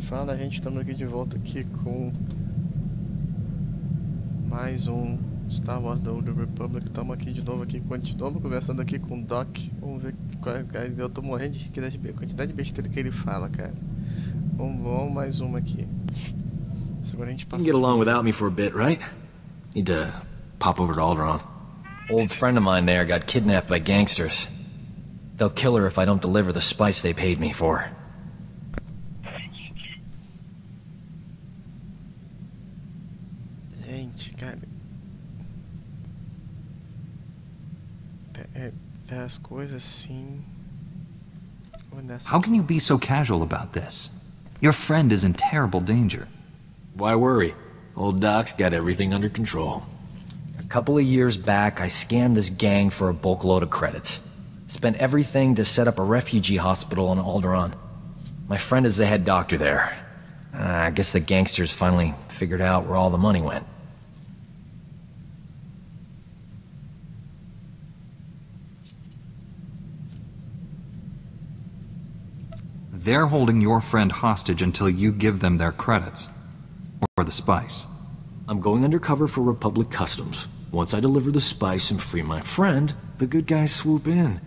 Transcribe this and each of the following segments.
Fala, gente, estamos aqui de volta aqui com mais um Star Wars The Old Republic. Estamos aqui de novo conversando aqui com o Doc. Vamos ver qual é, eu tô morrendo de quantidade de besteira que ele fala, cara. Vamos mais uma aqui. Agora a gente passa. You can get along without me for a bit, right? Need to pop over to Alderaan. Old friend of mine there got kidnapped by gangsters. They'll kill her if I don't deliver the spice they paid me for. Gente, cara, tem as coisas assim. How can you be so casual about this? Your friend is in terrible danger. Why worry? Old Doc's got everything under control. A couple of years back, I scammed this gang for a bulk load of credits. Spent everything to set up a refugee hospital on Alderaan. My friend is the head doctor there. I guess the gangsters finally figured out where all the money went. They're holding your friend hostage until you give them their credits. Or the spice. I'm going undercover for Republic Customs. Once I deliver the spice and free my friend, the good guys swoop in.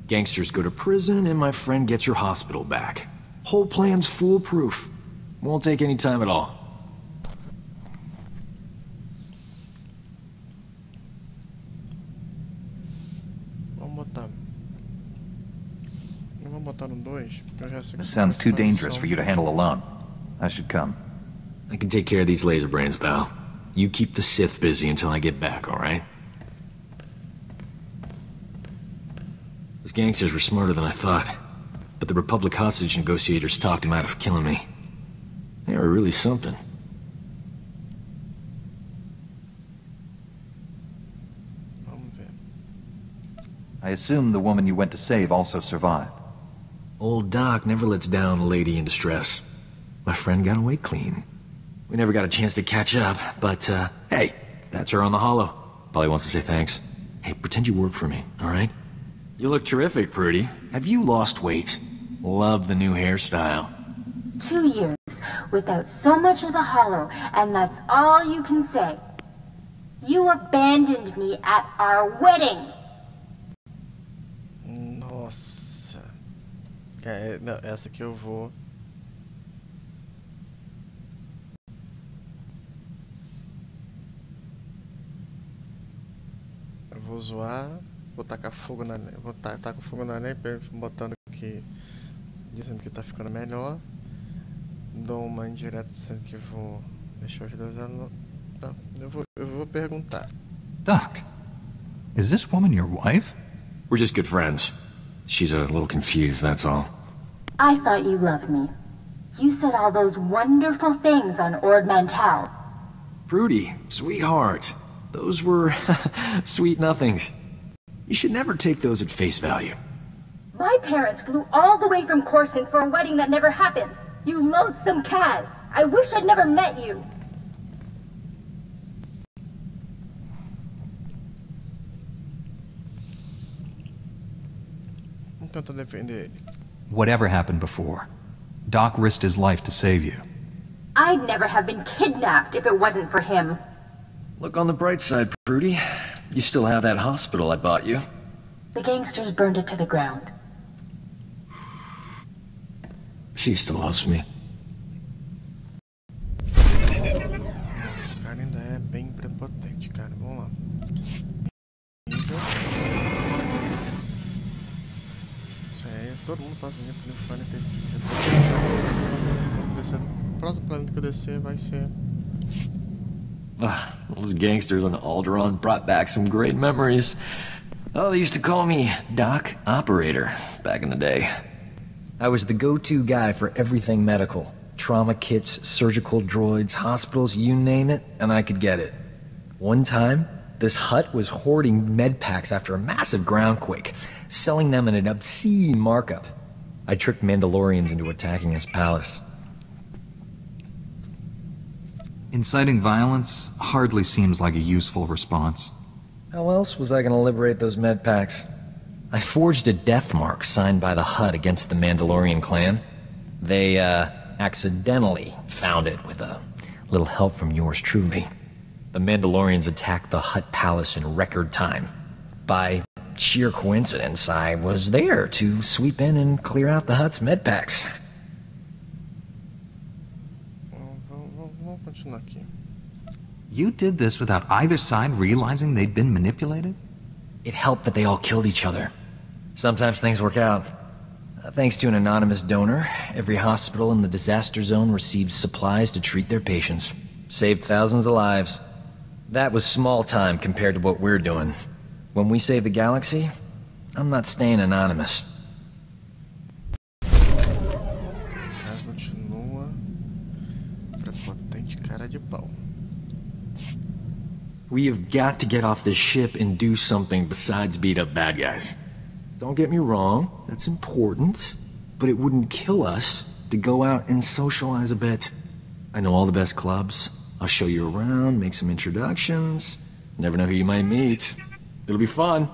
Gangsters go to prison and my friend gets your hospital back. Whole plan's foolproof. Won't take any time at all. This sounds too dangerous for you to handle alone. I should come. I can take care of these laser brains, pal. You keep the Sith busy until I get back, alright? Those gangsters were smarter than I thought. But the Republic hostage negotiators talked him out of killing me. They were really something. I assume the woman you went to save also survived. Old Doc never lets down a lady in distress. My friend got away clean. We never got a chance to catch up, but, hey, that's her on the holo. Probably wants to say thanks. Hey, pretend you work for me, alright? You look terrific, Prudy. Have you lost weight? Love the new hairstyle. 2 years without so much as a holo, and that's all you can say. You abandoned me at our wedding. Nossa. Não, essa aqui eu vou. Eu vou zoar, vou tacar fogo na neve, vou tacar fogo na neve, botando que dizendo que tá ficando melhor. Dou uma indireta dizendo que vou deixar os dois anos. Não, eu vou perguntar. Doc, is this woman your wife? We're just good friends. She's a little confused, that's all. I thought you loved me. You said all those wonderful things on Ord Mantell. Prudy, sweetheart. Those were sweet nothings. You should never take those at face value. My parents flew all the way from Coruscant for a wedding that never happened. You loathsome cad. I wish I'd never met you. Tenta defender ele. Whatever happened before, Doc risked his life to save you. I'd never have been kidnapped if it wasn't for him. Look on the bright side, Prudy. You still have that hospital I bought you. The gangsters burned it to the ground. She still loves me. Esse cara ainda é bem prepotente, cara. Vamos lá. Isso aí, todo mundo passa o nível 45. O próximo planeta que eu descer vai ser. Those gangsters on Alderaan brought back some great memories. Oh, they used to call me Doc Operator back in the day. I was the go-to guy for everything medical. Trauma kits, surgical droids, hospitals, you name it, and I could get it. One time, this hut was hoarding med packs after a massive groundquake, selling them at an obscene markup. I tricked Mandalorians into attacking his palace. Inciting violence hardly seems like a useful response. How else was I gonna liberate those med packs? I forged a death mark signed by the Hutt against the Mandalorian clan. They, accidentally found it with a little help from yours truly. The Mandalorians attacked the Hutt Palace in record time. By sheer coincidence, I was there to sweep in and clear out the Hutt's med packs. Vamos continuar aqui. You did this without either side realizing they'd been manipulated? It helped that they all killed each other. Sometimes things work out. Thanks to an anonymous donor, every hospital in the disaster zone received supplies to treat their patients. Saved thousands of lives. That was small time compared to what we're doing. When we save the galaxy, I'm not staying anonymous. O cara continua prepotente cara de pau. We have got to get off this ship and do something besides beat up bad guys. Don't get me wrong, that's important, but it wouldn't kill us to go out and socialize a bit. I know all the best clubs. I'll show you around, make some introductions. Never know who you might meet. It'll be fun.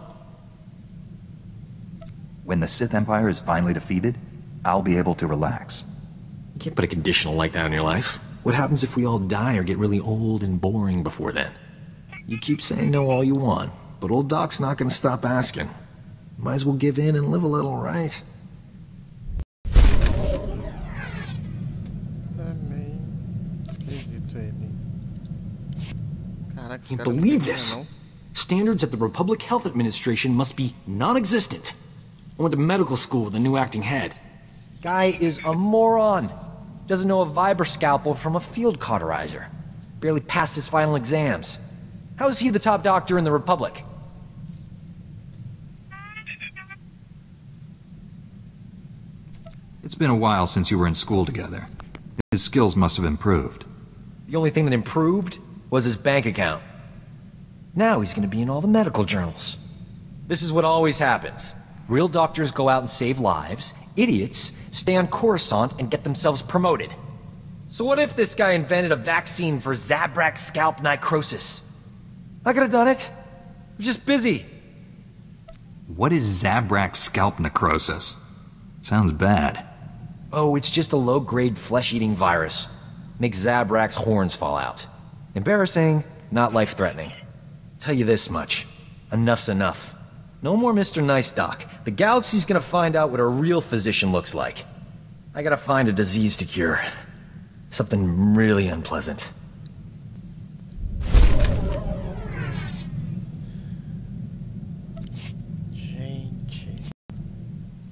When the Sith Empire is finally defeated, I'll be able to relax. You can't put a conditional like that on your life. What happens if we all die or get really old and boring before then? You keep saying no all you want, but old Doc's not gonna stop asking. Might as well give in and live a little, right? É meio esquisito ele. Caraca, esse Can't cara não believe tem this. não. Standards at the Republic Health Administration must be non-existent. I went to medical school with a new acting head. Guy is a moron. Doesn't know a vibra scalpel from a field cauterizer. Barely passed his final exams. How is he the top doctor in the Republic? It's been a while since you were in school together. His skills must have improved. The only thing that improved was his bank account. Now he's gonna be in all the medical journals. This is what always happens. Real doctors go out and save lives. Idiots stay on Coruscant and get themselves promoted. So what if this guy invented a vaccine for Zabrak scalp necrosis? I could have done it. I was just busy. What is Zabrak scalp necrosis? Sounds bad. Oh, it's just a low-grade flesh-eating virus. Makes Zabrak's horns fall out. Embarrassing, not life-threatening. Tell you this much. Enough's enough. No more Mr. Nice Doc. The galaxy's gonna find out what a real physician looks like. I gotta find a disease to cure. Something really unpleasant.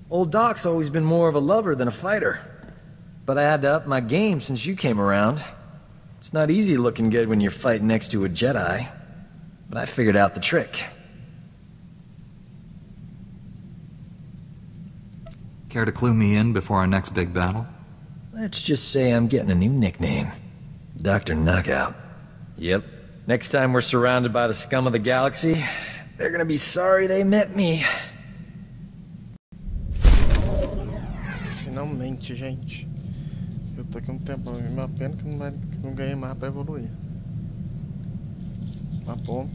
Old Doc's always been more of a lover than a fighter. But I had to up my game since you came around. It's not easy looking good when you're fighting next to a Jedi. But I figured out the trick. Care to clue me in before our next big battle? Let's just say I'm getting a new nickname. Dr. Knockout. Yep. Next time we're surrounded by the scum of the galaxy, they're gonna be sorry they met me. Finalmente, gente. Eu tô aqui um tempão. É uma pena que não ganhei mais pra evoluir. Mas bom.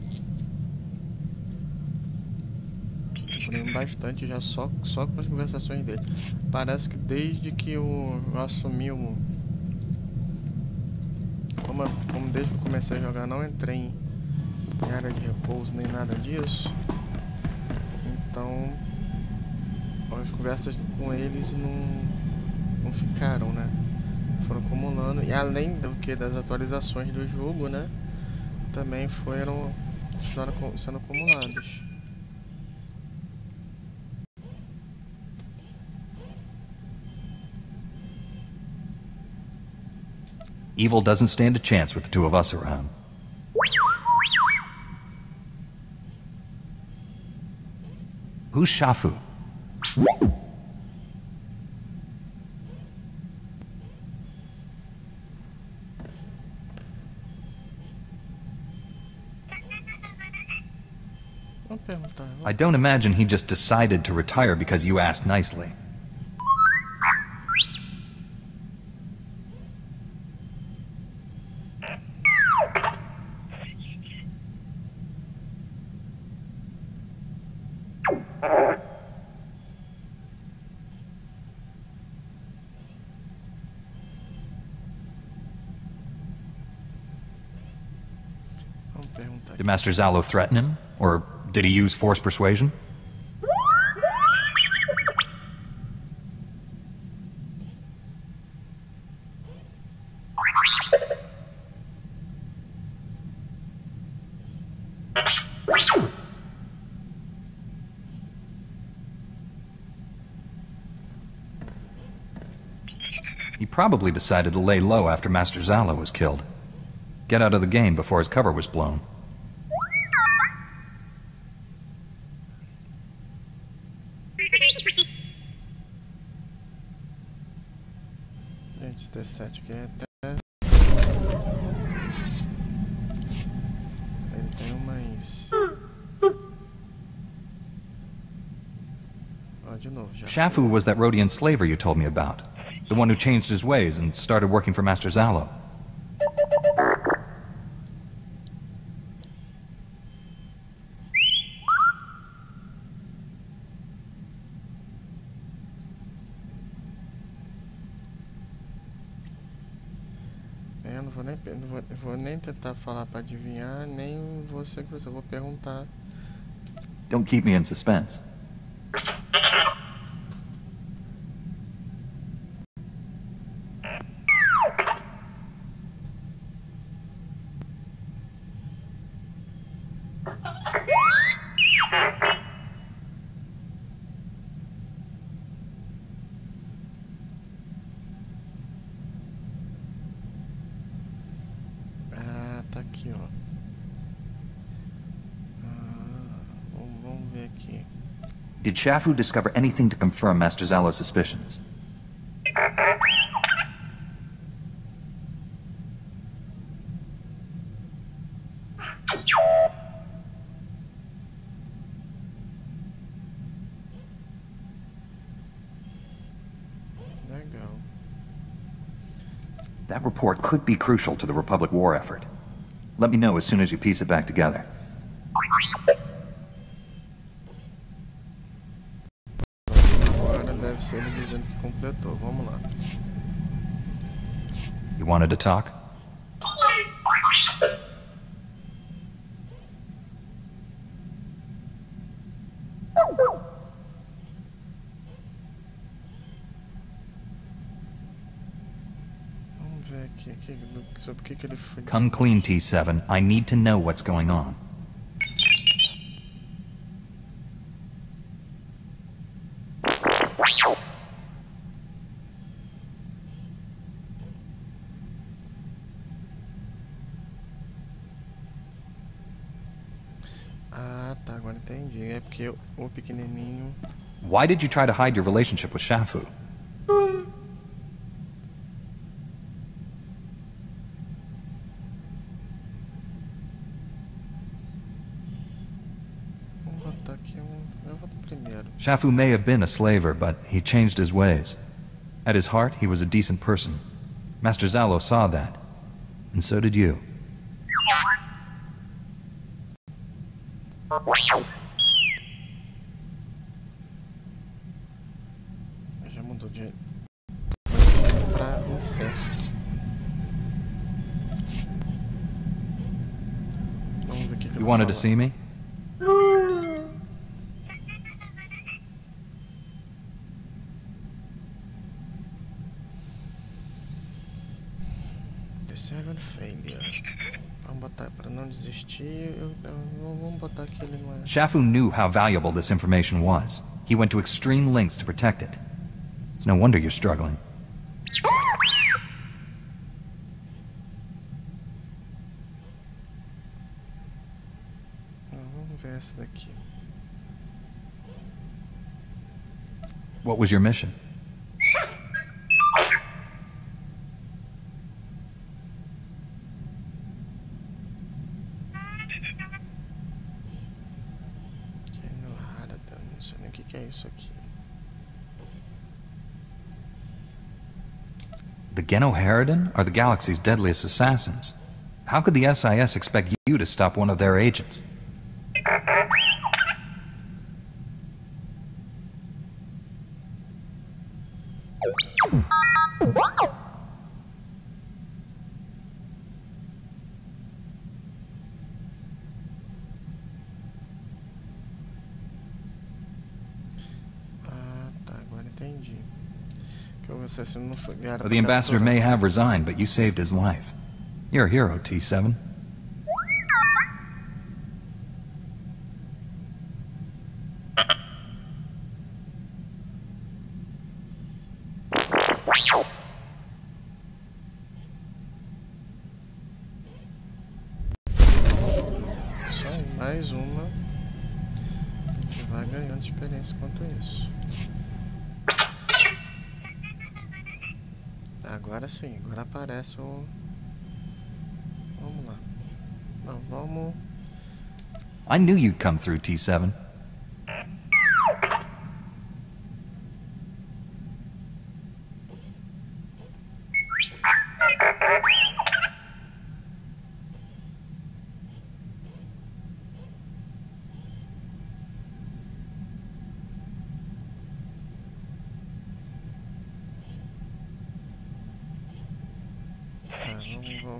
Evoluindo bastante já só com as conversações dele. Parece que desde que eu assumi o... Como desde que eu comecei a jogar não entrei em área de repouso nem nada disso. Então... as conversas com eles não ficaram, né? Foram acumulando. E além do que das atualizações do jogo, né? Também continuaram sendo acumuladas. Evil doesn't stand a chance with the two of us around. Who's Shafu? I don't imagine he just decided to retire because you asked nicely. perguntar Did aqui. Master Zalo threaten him? Or did he use forced persuasion? He probably decided to lay low after Master Zalo was killed. Get out of the game before his cover was blown. Gente, T7 aqui é até... Ele tem umas... Ó, de novo, já... Shafu was that Rhodian slaver you told me about. The one who changed his ways and started working for Master Zalo. Eu não vou nem tentar falar pra adivinhar, nem você que eu vou perguntar. Don't keep me in suspense. Ah, tá aqui, ó. Vamos ver aqui. Did Shafu discover anything to confirm Master Zalo's suspicions? Legal. That report could be crucial to the Republic war effort. Let me know as soon as you piece it back together. Agora deve ser ele dizendo que completou. Vamos lá. You wanted to talk? Vamos ver aqui, sobre o que ele foi. Come clean, T7. I need to know what's going on. Ah, tá, agora entendi. É porque o pequenininho... Why did you try to hide your relationship with Shafu? Vamos botar aqui eu vou primeiro. Shafu may have been a slaver, but he changed his ways. At his heart, he was a decent person. Master Zalo saw that. And so did you. Já mudou de passivo pra incerto. Vamos ver o que ele You vai wanted to falar. see me? The Seven Failure. Vamos botar pra não desistir. Vamos botar que ele não é. Shafu knew how valuable this information was. He went to extreme lengths to protect it. It's no wonder you're struggling. Vamos ver essa daqui. What was your mission? Não sei nem o que é isso aqui. The Geno Harridan are the galaxy's deadliest assassins. How could the SIS expect you to stop one of their agents? você se não foi guiado The ambassador may have resigned, but you saved his life. You're a hero, T7. Isso aí, mais uma. A gente vai ganhando experiência quanto isso. Agora sim, agora aparece o... Vamos lá. Não, vamos... I knew you'd come through, T7.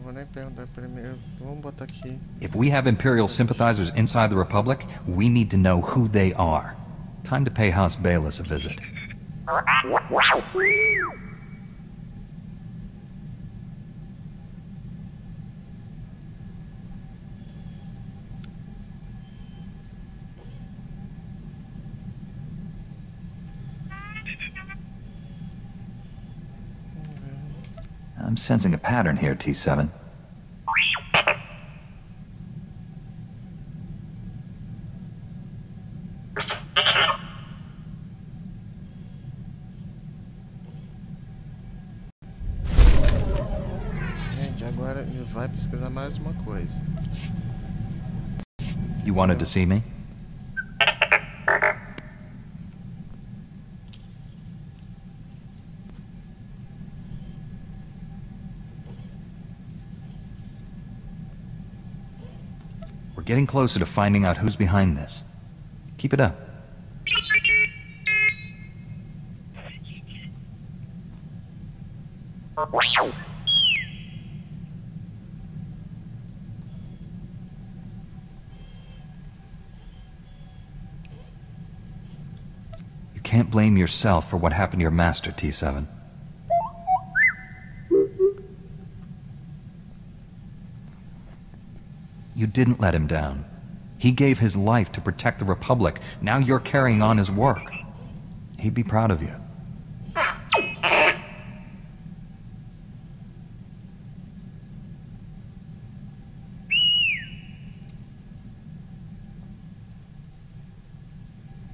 Vou nem perguntar primeiro. Vamos botar aqui. If we have Imperial sympathizers inside the Republic, we need to know who they are. Time to pay House Bayless a visit. I'm sensing a pattern here, T7. Gente, agora ele vai pesquisar mais uma coisa. You wanted to see me? We're getting closer to finding out who's behind this. Keep it up. You can't blame yourself for what happened to your master, T7. You didn't let him down. He gave his life to protect the Republic. Now you're carrying on his work. He'd be proud of you.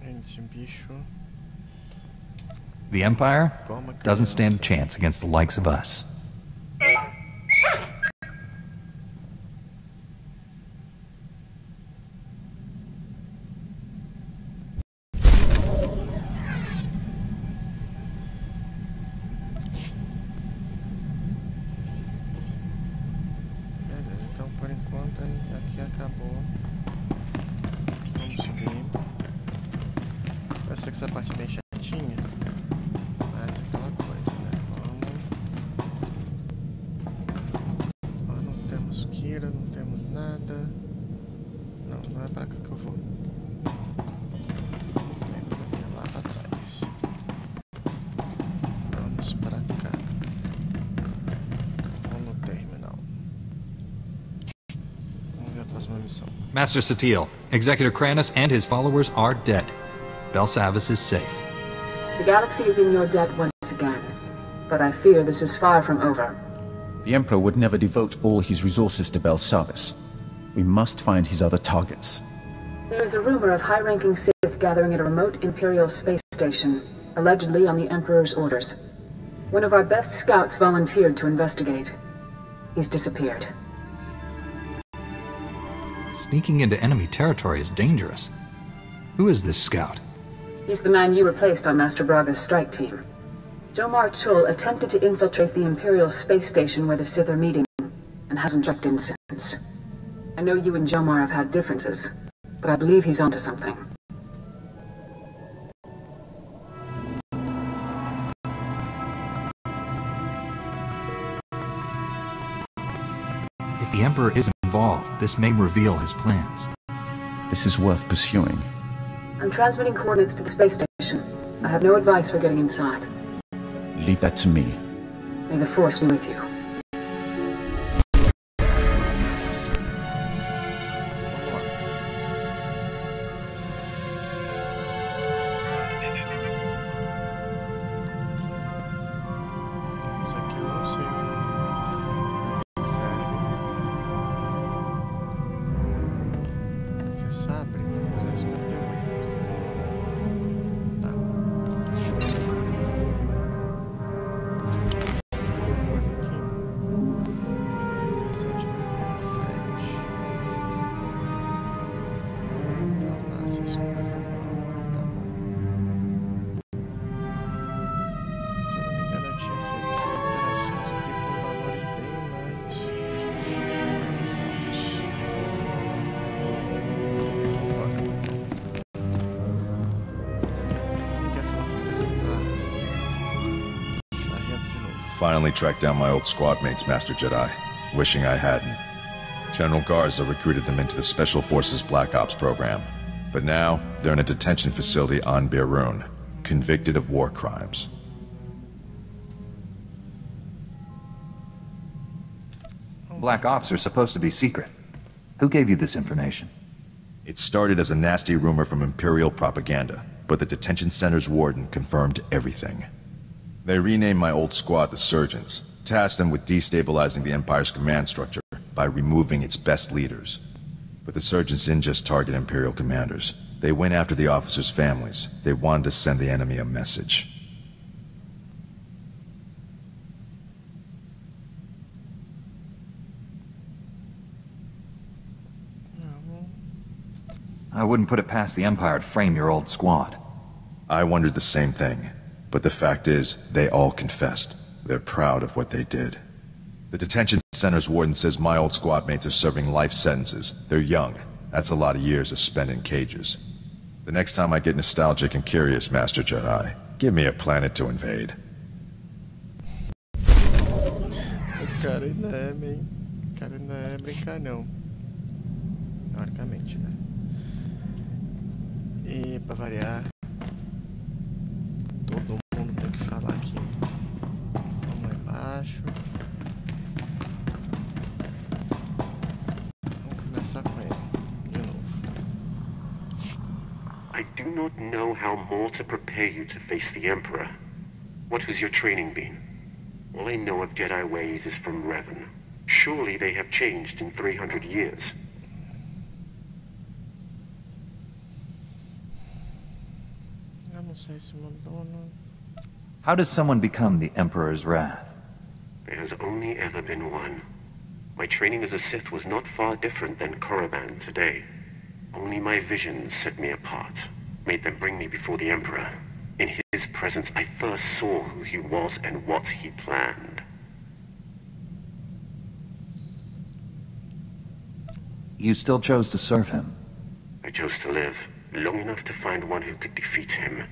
Gente, bicho. The Empire doesn't stand a chance against the likes of us. Beleza, então por enquanto aqui acabou. Vamos subir. Eu sei que essa parte é bem chatinha, mas é aquela coisa, né? Vamos. Ó, não temos Kira, não temos nada. Não, não é pra cá que eu vou. É pra ali, lá pra trás. Vamos pra cá. Vamos no terminal. Vamos ver a próxima missão. Master Satil, Executor Kranis and his followers are dead. Belsavis is safe. The galaxy is in your debt once again, but I fear this is far from over. The Emperor would never devote all his resources to Belsavis. We must find his other targets. There is a rumor of high-ranking Sith gathering at a remote Imperial space station, allegedly on the Emperor's orders. One of our best scouts volunteered to investigate. He's disappeared. Sneaking into enemy territory is dangerous. Who is this scout? He's the man you replaced on Master Braga's strike team. Jomar Chul attempted to infiltrate the Imperial space station where the Sith are meeting, and hasn't checked in since. I know you and Jomar have had differences, but I believe he's onto something. If the Emperor is involved, this may reveal his plans. This is worth pursuing. I'm transmitting coordinates to the space station. I have no advice for getting inside. Leave that to me. May the Force be with you. Isso aqui eu não sei pra que serve. Você sabe? 258. Tá. Uma coisa aqui. 267, 267. Não tá lá essas coisas não. Tá bom. Se eu não me engano, eu tinha feito essas alterações aqui com valores bem mais altos. Bora. Quem quer falar comigo? Sargento de novo. Finally tracked down my old squad mates, Master Jedi. Wishing I hadn't. General Garza recruited them into the Special Forces Black Ops program. But now, they're in a detention facility on Beirut, convicted of war crimes. Black Ops are supposed to be secret. Who gave you this information? It started as a nasty rumor from Imperial propaganda, but the detention center's warden confirmed everything. They renamed my old squad the Surgeons, tasked them with destabilizing the Empire's command structure by removing its best leaders. But the Surgeons didn't just target Imperial commanders. They went after the officers' families. They wanted to send the enemy a message. I wouldn't put it past the Empire to frame your old squad. I wondered the same thing. But the fact is, they all confessed. They're proud of what they did. The detention center's warden says my old squad mates are serving life sentences. They're young. That's a lot of years to spend in cages. The next time I get nostalgic and curious, Master Jedi, give me a planet to invade. O cara ainda é bem... O cara ainda é brincalhão. Teoricamente, né? E pra variar, todo mundo tem que falar aqui. Vamos lá embaixo. Vamos começar com ele, de novo. I do not know how more to prepare you to face the Emperor. What has your training been? All I know of Jedi ways is from Revan. Surely they have changed in 300 years. Eu não sei se mandou, não. How does someone become the Emperor's wrath? There has only ever been one. My training as a Sith was not far different than Korriban today. Only my visions set me apart, made them bring me before the Emperor. In his presence, I first saw who he was and what he planned. You still chose to serve him. I chose to live, long enough to find one who could defeat him.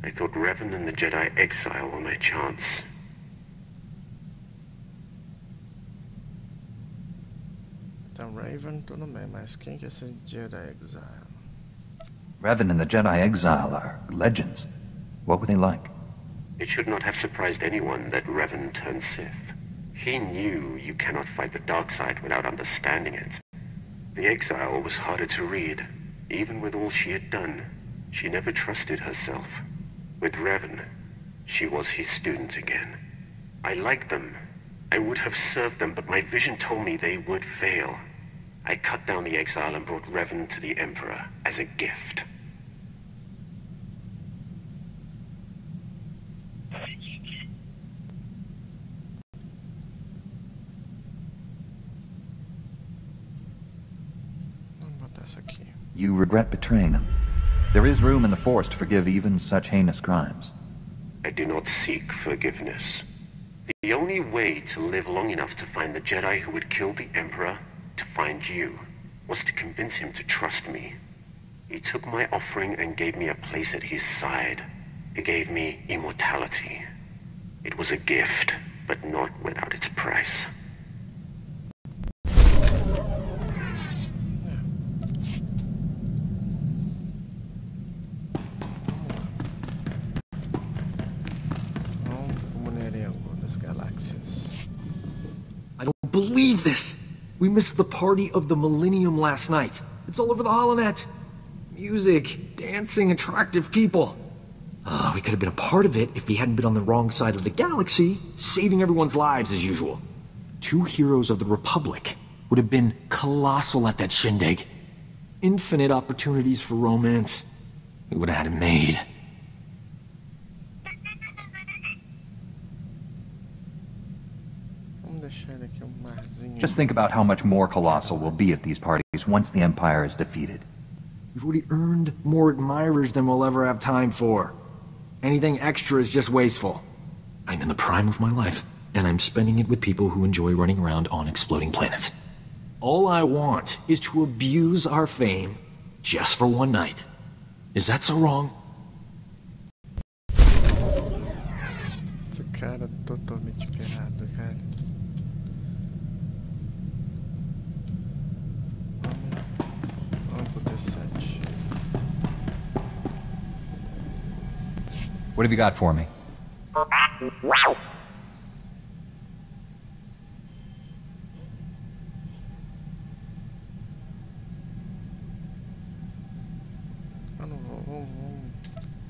I thought Revan and the Jedi exile were my chance. Então, Raven, tudo bem, mas quem que é esse Jedi Exile? Revan and the Jedi Exile are legends. What were they like? It should not have surprised anyone that Revan turned Sith. He knew you cannot fight the dark side without understanding it. The exile was harder to read. Even with all she had done, she never trusted herself. With Revan, she was his student again. I liked them. I would have served them, but my vision told me they would fail. I cut down the exile and brought Revan to the Emperor as a gift. Vamos botar essa aqui. You regret betraying them. There is room in the Force to forgive even such heinous crimes. I do not seek forgiveness. The only way to live long enough to find the Jedi who would kill the Emperor, to find you, was to convince him to trust me. He took my offering and gave me a place at his side. He gave me immortality. It was a gift, but not without its price. believe this! We missed the party of the millennium last night. It's all over the holonet. Music, dancing, attractive people. We could have been a part of it if we hadn't been on the wrong side of the galaxy, saving everyone's lives as usual. 2 heroes of the Republic would have been colossal at that shindig. Infinite opportunities for romance. We would have had it made. Just think about how much more colossal we'll be at these parties once the Empire is defeated. We've already earned more admirers than we'll ever have time for. Anything extra is just wasteful. I'm in the prime of my life, and I'm spending it with people who enjoy running around on exploding planets. All I want is to abuse our fame just for one night. Is that so wrong? Esse cara totalmente pirado, cara. Vamos pro D7. What have you got for me?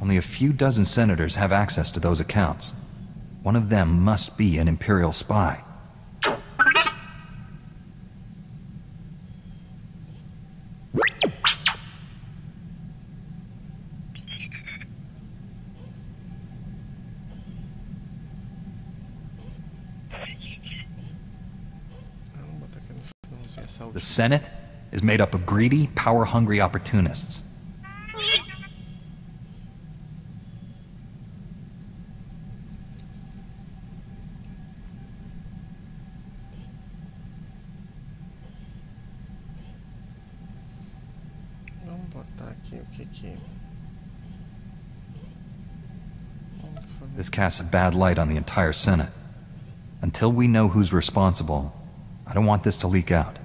Only a few dozen senators have access to those accounts. One of them must be an Imperial spy. The Senate is made up of greedy, power-hungry opportunists. Vamos botar aqui o que. This casts a bad light on the entire Senate. Until we know who's responsible, I don't want this to leak out.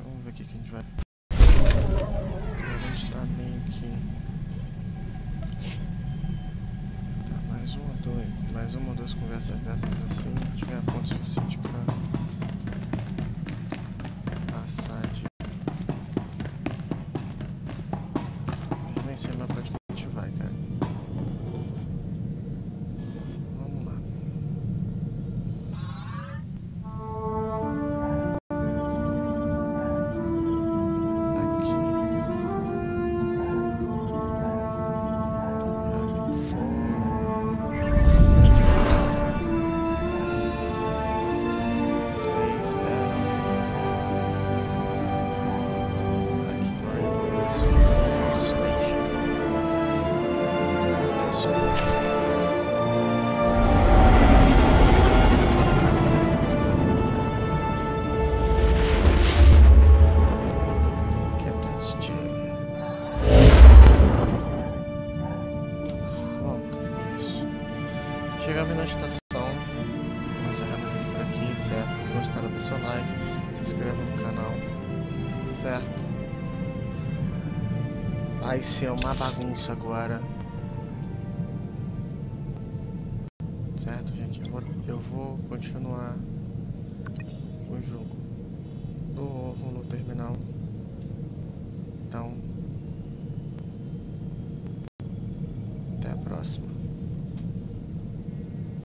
Vamos ver o que a gente vai. A gente tá meio que. Tá, mais uma ou duas conversas dessas assim. Tiver ponto suficiente pra passar de. Eu nem sei mais pra onde a gente vai, cara. Vamos lá. Space Battle. Aqui Royal Station. Captain's Chair. Volta, isso. Chegamos na estação. Vamos encerrar o vídeo por aqui, certo? Se vocês gostaram, deixe seu like, se inscreva no canal, certo? Vai ser uma bagunça agora, certo, gente? Eu vou continuar o jogo no terminal, então